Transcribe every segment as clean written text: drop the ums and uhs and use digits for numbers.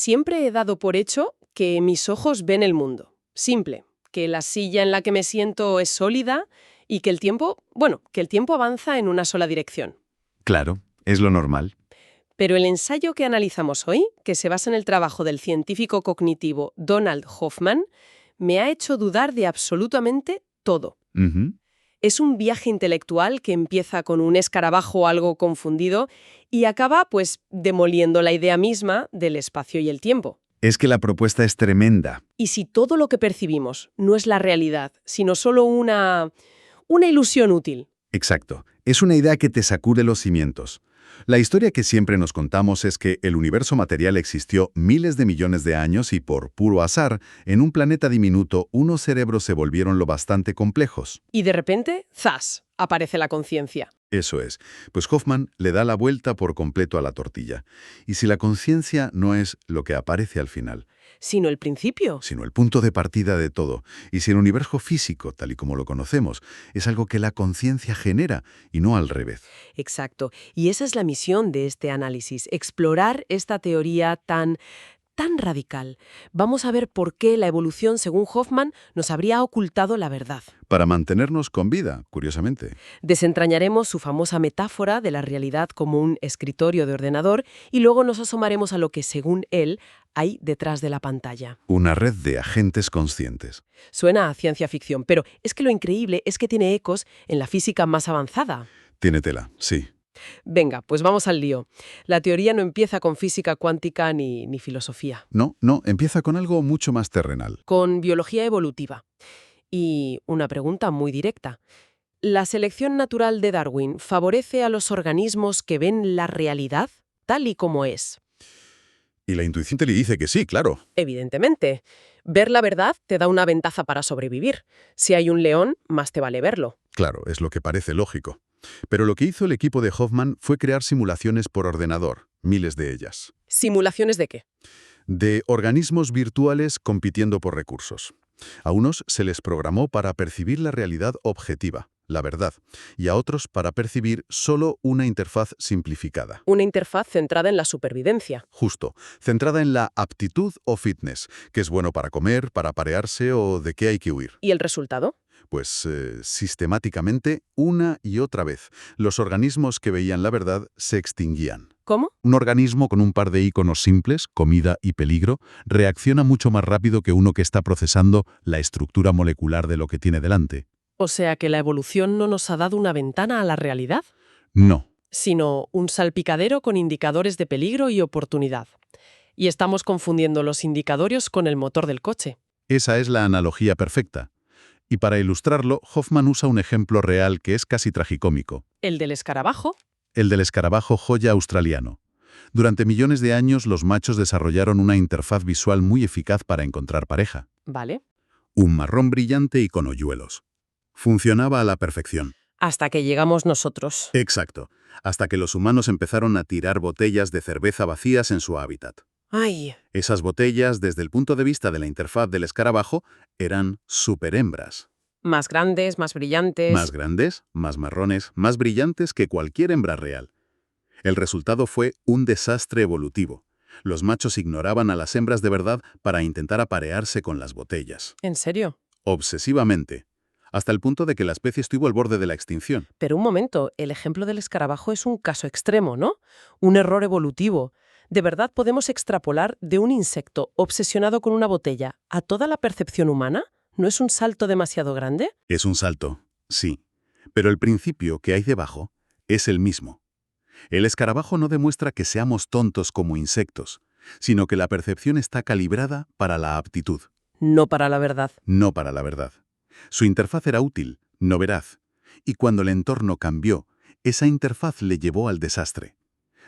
Siempre he dado por hecho que mis ojos ven el mundo. Simple, que la silla en la que me siento es sólida y que el tiempo, que el tiempo avanza en una sola dirección. Claro, es lo normal. Pero el ensayo que analizamos hoy, que se basa en el trabajo del científico cognitivo Donald Hoffman, me ha hecho dudar de absolutamente todo. Ujú. Es un viaje intelectual que empieza con un escarabajo algo confundido y acaba, demoliendo la idea misma del espacio y el tiempo. Es que la propuesta es tremenda. Y si todo lo que percibimos no es la realidad, sino solo una ilusión útil. Exacto. Es una idea que te sacude los cimientos. La historia que siempre nos contamos es que el universo material existió miles de millones de años y por puro azar, en un planeta diminuto, unos cerebros se volvieron lo bastante complejos. Y de repente, ¡zas!, aparece la conciencia. Eso es. Pues Hoffman le da la vuelta por completo a la tortilla. Y si la conciencia no es lo que aparece al final, Sino el principio. sino el punto de partida de todo, y si el universo físico, tal y como lo conocemos, es algo que la conciencia genera y no al revés. Exacto. Y esa es la misión de este análisis, explorar esta teoría tan radical. Vamos a ver por qué la evolución, según Hoffman, nos habría ocultado la verdad. Para mantenernos con vida, curiosamente. Desentrañaremos su famosa metáfora de la realidad como un escritorio de ordenador y luego nos asomaremos a lo que, según él, hay detrás de la pantalla. Una red de agentes conscientes. Suena a ciencia ficción, pero es que lo increíble es que tiene ecos en la física más avanzada. Tiene tela, sí. Venga, pues vamos al lío. La teoría no empieza con física cuántica ni filosofía, No, empieza con algo mucho más terrenal. con biología evolutiva. Y una pregunta muy directa. ¿La selección natural de Darwin favorece a los organismos que ven la realidad tal y como es? Y la intuición te le dice que sí, claro. Evidentemente. Ver la verdad te da una ventaja para sobrevivir. Si hay un león, más te vale verlo. Claro, es lo que parece lógico. Pero lo que hizo el equipo de Hoffman fue crear simulaciones por ordenador, miles de ellas, ¿Simulaciones de qué? de organismos virtuales compitiendo por recursos. A unos se les programó para percibir la realidad objetiva, la verdad, y a otros para percibir solo una interfaz simplificada. Una interfaz centrada en la supervivencia. Justo, centrada en la aptitud o fitness, que es bueno para comer, para parearse o de qué hay que huir. ¿Y el resultado? Pues sistemáticamente, una y otra vez, los organismos que veían la verdad se extinguían. ¿Cómo? Un organismo con un par de iconos simples, comida y peligro, reacciona mucho más rápido que uno que está procesando la estructura molecular de lo que tiene delante. O sea que la evolución no nos ha dado una ventana a la realidad, No. sino un salpicadero con indicadores de peligro y oportunidad. Y estamos confundiendo los indicadores con el motor del coche. Esa es la analogía perfecta. Y para ilustrarlo, Hoffman usa un ejemplo real que es casi tragicómico. El del escarabajo. El del escarabajo joya australiano. Durante millones de años, los machos desarrollaron una interfaz visual muy eficaz para encontrar pareja. Vale. Un marrón brillante y con hoyuelos. Funcionaba a la perfección. Hasta que llegamos nosotros. Exacto. Hasta que los humanos empezaron a tirar botellas de cerveza vacías en su hábitat. ¡Ay! Esas botellas, desde el punto de vista de la interfaz del escarabajo, eran superhembras. Más grandes, más brillantes. Más grandes, más marrones, más brillantes que cualquier hembra real. El resultado fue un desastre evolutivo. Los machos ignoraban a las hembras de verdad para intentar aparearse con las botellas. ¿En serio? Obsesivamente. Hasta el punto de que la especie estuvo al borde de la extinción. Pero un momento, el ejemplo del escarabajo es un caso extremo, ¿no? Un error evolutivo. ¿De verdad podemos extrapolar de un insecto obsesionado con una botella a toda la percepción humana? ¿No es un salto demasiado grande? Es un salto, sí. Pero el principio que hay debajo es el mismo. El escarabajo no demuestra que seamos tontos como insectos, sino que la percepción está calibrada para la aptitud, No para la verdad. no para la verdad. Su interfaz era útil, no veraz. Y cuando el entorno cambió, esa interfaz le llevó al desastre.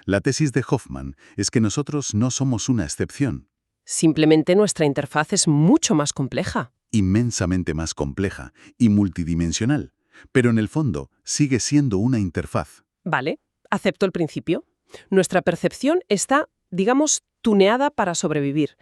La tesis de Hoffman es que nosotros no somos una excepción, Simplemente nuestra interfaz es mucho más compleja. inmensamente más compleja y multidimensional, pero en el fondo sigue siendo una interfaz. Vale, acepto el principio. Nuestra percepción está, digamos, tuneada para sobrevivir.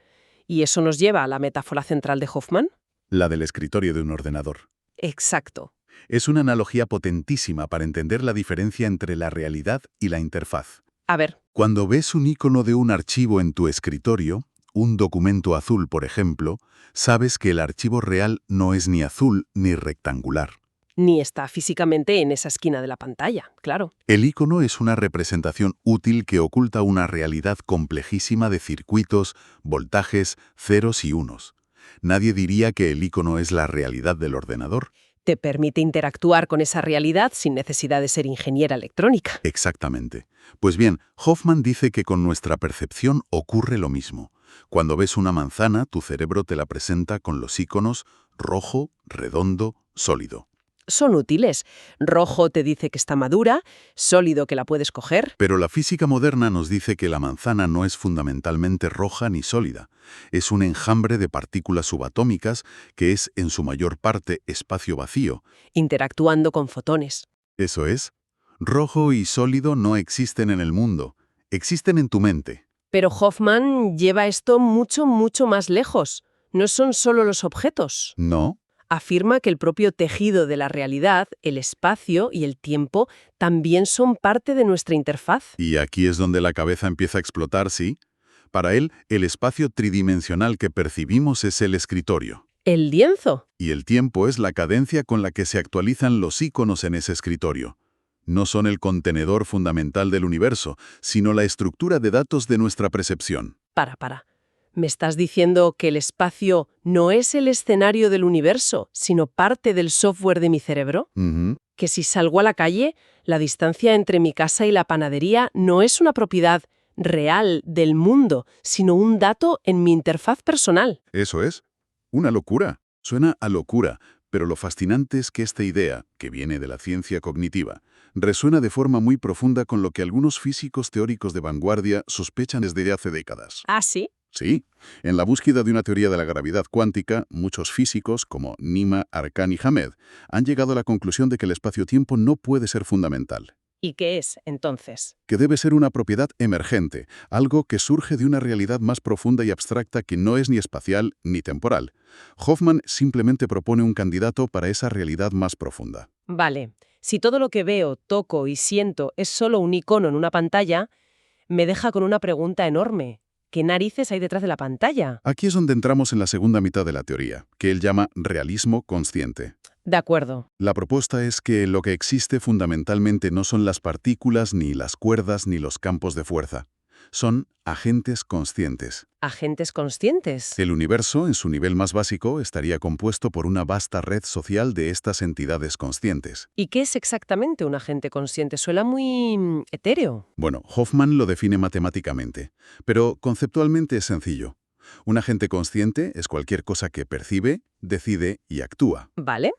¿Y eso nos lleva a la metáfora central de Hoffman? La del escritorio de un ordenador. Exacto. Es una analogía potentísima para entender la diferencia entre la realidad y la interfaz. A ver, Cuando ves un icono de un archivo en tu escritorio, un documento azul, por ejemplo, sabes que el archivo real no es ni azul ni rectangular. Ni está físicamente en esa esquina de la pantalla, claro. El icono es una representación útil que oculta una realidad complejísima de circuitos, voltajes, ceros y unos. Nadie diría que el icono es la realidad del ordenador. Te permite interactuar con esa realidad sin necesidad de ser ingeniera electrónica. Exactamente. Pues bien, Hoffman dice que con nuestra percepción ocurre lo mismo. Cuando ves una manzana, tu cerebro te la presenta con los iconos rojo, redondo, sólido. Son útiles. Rojo te dice que está madura, sólido que la puedes coger. Pero la física moderna nos dice que la manzana no es fundamentalmente roja ni sólida. Es un enjambre de partículas subatómicas que es, en su mayor parte, espacio vacío. Interactuando con fotones. Eso es. Rojo y sólido no existen en el mundo. Existen en tu mente. Pero Hoffman lleva esto mucho, mucho más lejos. No son solo los objetos. ¿No? Afirma que el propio tejido de la realidad, el espacio y el tiempo también son parte de nuestra interfaz. Y aquí es donde la cabeza empieza a explotar, ¿sí? Para él, el espacio tridimensional que percibimos es el escritorio. El lienzo. Y el tiempo es la cadencia con la que se actualizan los íconos en ese escritorio. No son el contenedor fundamental del universo, sino la estructura de datos de nuestra percepción. Para. ¿Me estás diciendo que el espacio no es el escenario del universo, sino parte del software de mi cerebro? Ujú. Que si salgo a la calle, la distancia entre mi casa y la panadería no es una propiedad real del mundo, sino un dato en mi interfaz personal. Eso es. Una locura. Suena a locura, pero lo fascinante es que esta idea, que viene de la ciencia cognitiva, resuena de forma muy profunda con lo que algunos físicos teóricos de vanguardia sospechan desde hace décadas. ¿Ah, sí? Sí, en la búsqueda de una teoría de la gravedad cuántica, muchos físicos, como Nima, Arkan y Hamed, han llegado a la conclusión de que el espacio-tiempo no puede ser fundamental, ¿Y qué es, entonces? que debe ser una propiedad emergente, algo que surge de una realidad más profunda y abstracta que no es ni espacial ni temporal. Hoffman simplemente propone un candidato para esa realidad más profunda. Vale, si todo lo que veo, toco y siento es solo un icono en una pantalla, me deja con una pregunta enorme. ¿Qué narices hay detrás de la pantalla? Aquí es donde entramos en la segunda mitad de la teoría, que él llama realismo consciente. De acuerdo. La propuesta es que lo que existe fundamentalmente no son las partículas, ni las cuerdas, ni los campos de fuerza. Son agentes conscientes. ¿Agentes conscientes? El universo, en su nivel más básico, estaría compuesto por una vasta red social de estas entidades conscientes. ¿Y qué es exactamente un agente consciente? Suena muy etéreo. Bueno, Hoffman lo define matemáticamente, pero conceptualmente es sencillo. Un agente consciente es cualquier cosa que percibe, decide y actúa. ¿Vale?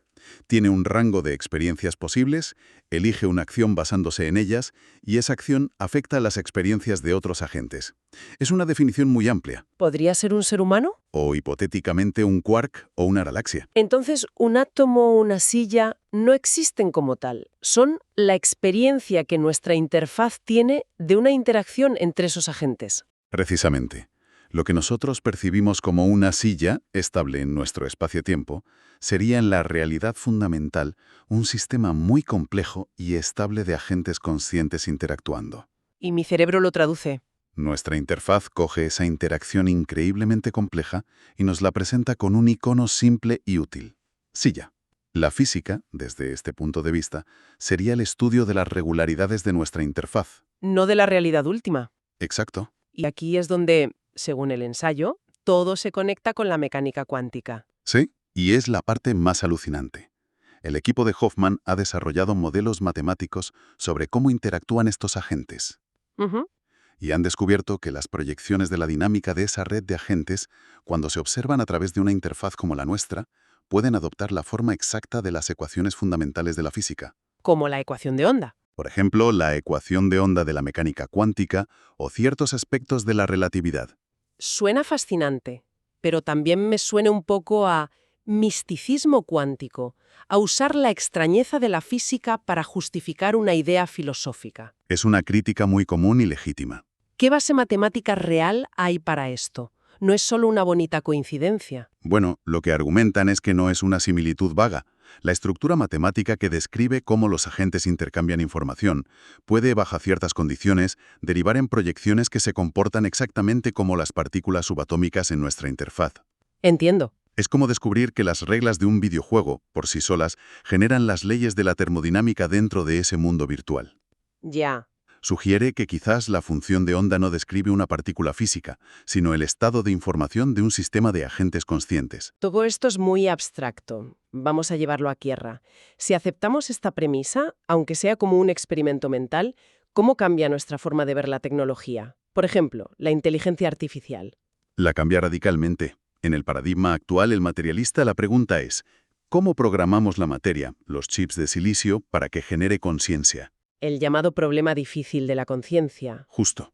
Tiene un rango de experiencias posibles, elige una acción basándose en ellas, y esa acción afecta a las experiencias de otros agentes. Es una definición muy amplia, ¿Podría ser un ser humano? o hipotéticamente un quark o una galaxia. Entonces, un átomo o una silla no existen como tal. Son la experiencia que nuestra interfaz tiene de una interacción entre esos agentes. Precisamente. Lo que nosotros percibimos como una silla, estable en nuestro espacio-tiempo, sería en la realidad fundamental un sistema muy complejo y estable de agentes conscientes interactuando. Y mi cerebro lo traduce. Nuestra interfaz coge esa interacción increíblemente compleja y nos la presenta con un icono simple y útil. Silla. La física, desde este punto de vista, sería el estudio de las regularidades de nuestra interfaz. No de la realidad última. Exacto. Y aquí es donde, según el ensayo, todo se conecta con la mecánica cuántica. Sí, y es la parte más alucinante. El equipo de Hoffman ha desarrollado modelos matemáticos sobre cómo interactúan estos agentes. Ujú. Y han descubierto que las proyecciones de la dinámica de esa red de agentes, cuando se observan a través de una interfaz como la nuestra, pueden adoptar la forma exacta de las ecuaciones fundamentales de la física. Como la ecuación de onda. Por ejemplo, la ecuación de onda de la mecánica cuántica o ciertos aspectos de la relatividad. Suena fascinante, pero también me suena un poco a misticismo cuántico, a usar la extrañeza de la física para justificar una idea filosófica. Es una crítica muy común y legítima. ¿Qué base matemática real hay para esto? No es solo una bonita coincidencia. Bueno, lo que argumentan es que no es una similitud vaga. La estructura matemática que describe cómo los agentes intercambian información puede, bajo ciertas condiciones, derivar en proyecciones que se comportan exactamente como las partículas subatómicas en nuestra interfaz. Entiendo. Es como descubrir que las reglas de un videojuego, por sí solas, generan las leyes de la termodinámica dentro de ese mundo virtual. Ya. Sugiere que quizás la función de onda no describe una partícula física, sino el estado de información de un sistema de agentes conscientes. Todo esto es muy abstracto. Vamos a llevarlo a tierra. Si aceptamos esta premisa, aunque sea como un experimento mental, ¿cómo cambia nuestra forma de ver la tecnología? Por ejemplo, la inteligencia artificial. La cambia radicalmente. En el paradigma actual, el materialista, la pregunta es, ¿cómo programamos la materia, los chips de silicio, para que genere conciencia? El llamado problema difícil de la conciencia. Justo.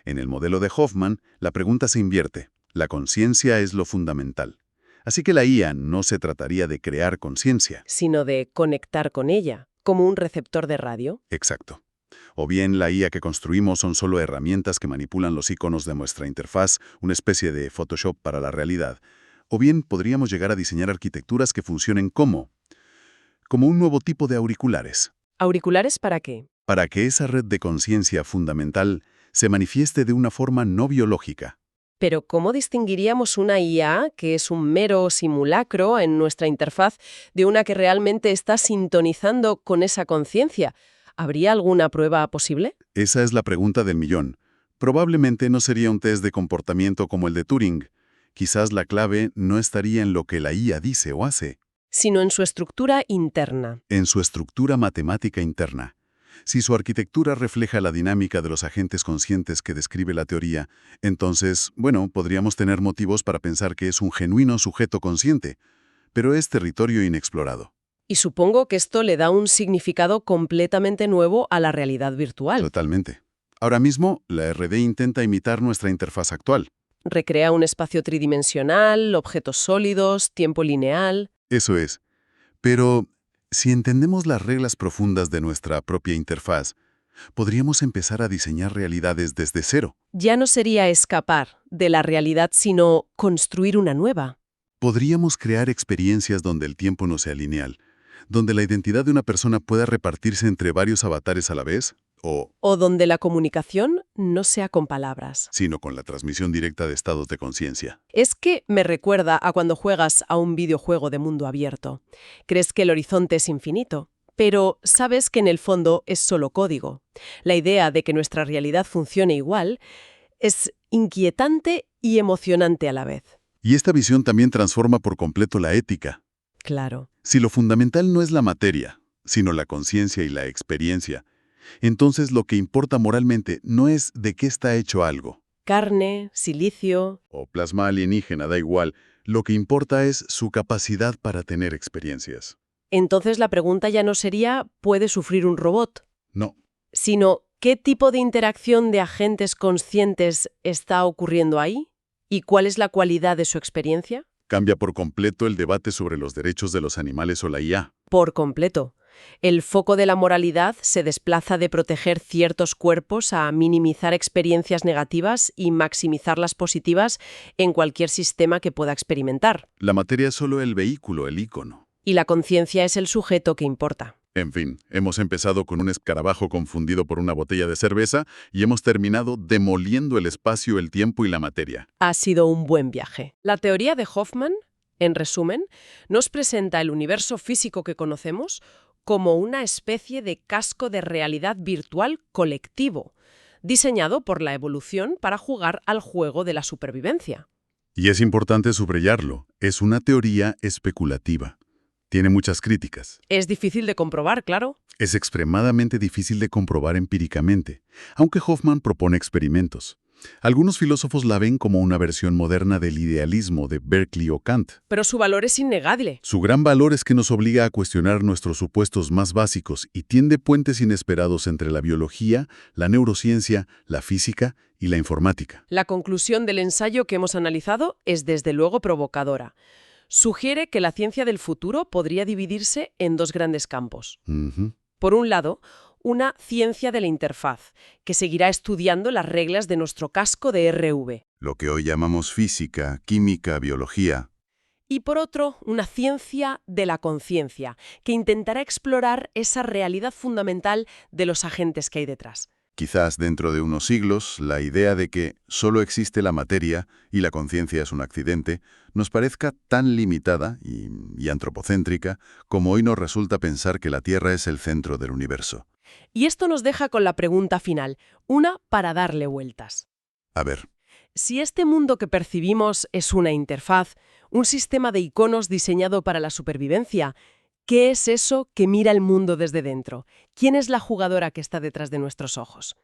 En el modelo de Hoffman, la pregunta se invierte. La conciencia es lo fundamental. Así que la IA no se trataría de crear conciencia. Sino de conectar con ella, como un receptor de radio. Exacto. O bien la IA que construimos son solo herramientas que manipulan los iconos de nuestra interfaz, una especie de Photoshop para la realidad. O bien podríamos llegar a diseñar arquitecturas que funcionen como un nuevo tipo de auriculares, ¿Auriculares para qué? para que esa red de conciencia fundamental se manifieste de una forma no biológica. Pero ¿cómo distinguiríamos una IA, que es un mero simulacro en nuestra interfaz, de una que realmente está sintonizando con esa conciencia? ¿Habría alguna prueba posible? Esa es la pregunta del millón. Probablemente no sería un test de comportamiento como el de Turing. Quizás la clave no estaría en lo que la IA dice o hace, Sino en su estructura interna. en su estructura matemática interna. Si su arquitectura refleja la dinámica de los agentes conscientes que describe la teoría, entonces, podríamos tener motivos para pensar que es un genuino sujeto consciente, pero es territorio inexplorado. Y supongo que esto le da un significado completamente nuevo a la realidad virtual. Totalmente. Ahora mismo, la RD intenta imitar nuestra interfaz actual. Recrea un espacio tridimensional, objetos sólidos, tiempo lineal. Eso es. Pero, si entendemos las reglas profundas de nuestra propia interfaz, podríamos empezar a diseñar realidades desde cero. Ya no sería escapar de la realidad, sino construir una nueva. Podríamos crear experiencias donde el tiempo no sea lineal, donde la identidad de una persona pueda repartirse entre varios avatares a la vez, O donde la comunicación no sea con palabras. sino con la transmisión directa de estados de conciencia. Es que me recuerda a cuando juegas a un videojuego de mundo abierto. Crees que el horizonte es infinito, pero sabes que en el fondo es solo código. La idea de que nuestra realidad funcione igual es inquietante y emocionante a la vez. Y esta visión también transforma por completo la ética. Claro. Si lo fundamental no es la materia, sino la conciencia y la experiencia, entonces lo que importa moralmente no es de qué está hecho algo, Carne, silicio. o plasma alienígena, da igual, lo que importa es su capacidad para tener experiencias. Entonces la pregunta ya no sería ¿puede sufrir un robot? No, Sino ¿qué tipo de interacción de agentes conscientes está ocurriendo ahí? ¿Y cuál es la cualidad de su experiencia? cambia por completo el debate sobre los derechos de los animales o la IA. Por completo. El foco de la moralidad se desplaza de proteger ciertos cuerpos a minimizar experiencias negativas y maximizar las positivas en cualquier sistema que pueda experimentar. La materia es solo el vehículo, el ícono. Y la conciencia es el sujeto que importa. En fin, hemos empezado con un escarabajo confundido por una botella de cerveza y hemos terminado demoliendo el espacio, el tiempo y la materia. Ha sido un buen viaje. La teoría de Hoffman, en resumen, nos presenta el universo físico que conocemos como una especie de casco de realidad virtual colectivo, diseñado por la evolución para jugar al juego de la supervivencia. Y es importante subrayarlo, es una teoría especulativa. Tiene muchas críticas. Es difícil de comprobar, claro. Es extremadamente difícil de comprobar empíricamente, aunque Hoffman propone experimentos. Algunos filósofos la ven como una versión moderna del idealismo de Berkeley o Kant. Pero su valor es innegable. Su gran valor es que nos obliga a cuestionar nuestros supuestos más básicos y tiende puentes inesperados entre la biología, la neurociencia, la física y la informática. La conclusión del ensayo que hemos analizado es desde luego provocadora. Sugiere que la ciencia del futuro podría dividirse en dos grandes campos. Por un lado, una ciencia de la interfaz, que seguirá estudiando las reglas de nuestro casco de RV. Lo que hoy llamamos física, química, biología. Y por otro, una ciencia de la conciencia, que intentará explorar esa realidad fundamental de los agentes que hay detrás. Quizás dentro de unos siglos, la idea de que solo existe la materia y la conciencia es un accidente nos parezca tan limitada y antropocéntrica como hoy nos resulta pensar que la Tierra es el centro del universo. Y esto nos deja con la pregunta final, una para darle vueltas. A ver, Si este mundo que percibimos es una interfaz, un sistema de iconos diseñado para la supervivencia, ¿qué es eso que mira el mundo desde dentro? ¿Quién es la jugadora que está detrás de nuestros ojos?